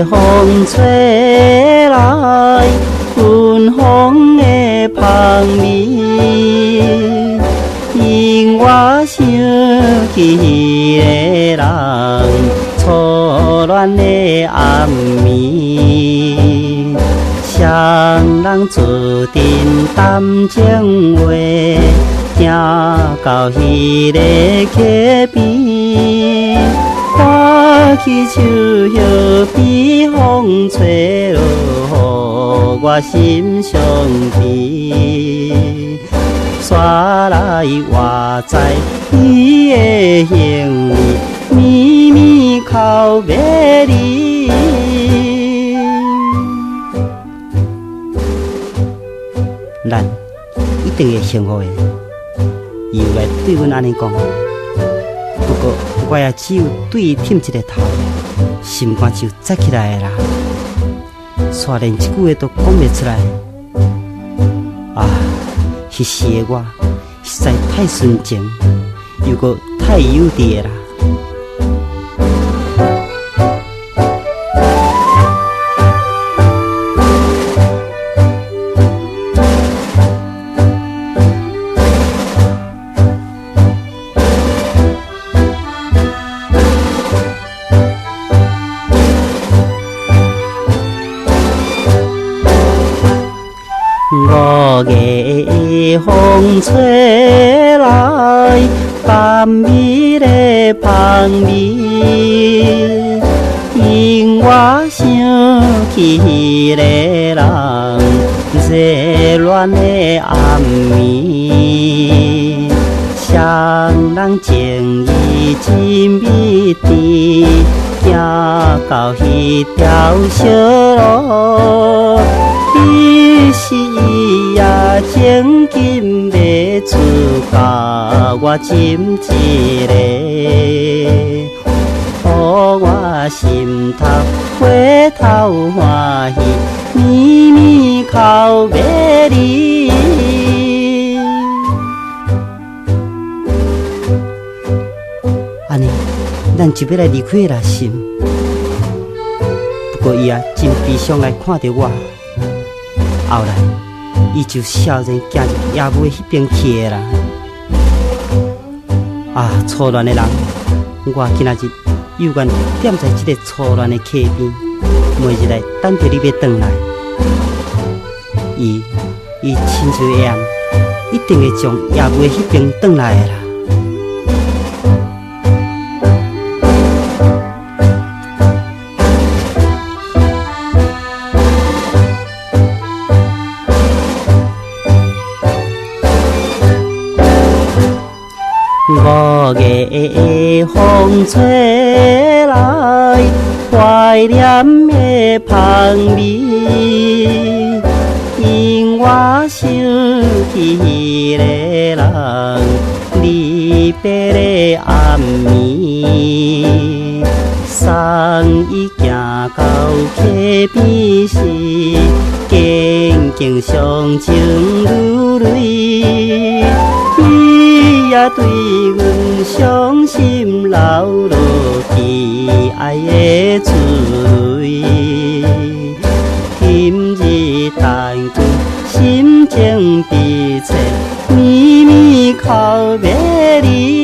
风吹来，芬芳的香味，令我想起迄个人初恋的暗暝。双人注定谈情话，行到迄个溪边，看起树叶被风吹落，予我心伤悲。刷来活在伊的行李，绵绵靠尾里。咱一定会幸福的，伊有来对阮安尼讲。不过我也只有对伊点一个头，心肝就扎起来的啦，却连一句话都讲袂出来。啊，迄时的我实在太纯情，又搁太幼稚的啦。5月风吹来，甘美的香味，令我想起迄个人热恋的暗暝。双人情意真美甜，行到迄条小路，其实伊也情紧要出甲我心一个，予我心头回头欢喜，绵绵靠尾里。安尼，咱就要来离开啦心。不过伊也真悲伤来看着我。后来，伊就笑人行入野尾迄边去的啦。啊，初恋的人，我今仔日有缘踮在这个初恋的溪边，每日来等着你要回来。伊亲像会暗，一定会从野尾迄边回来的啦。5月风吹来，怀念的香味，令我想起迄个人离别的暗暝。送伊行到溪边时，静静伤情如泪。也对阮伤心流落去爱的水，今日但见心情悲切，绵绵靠尾里。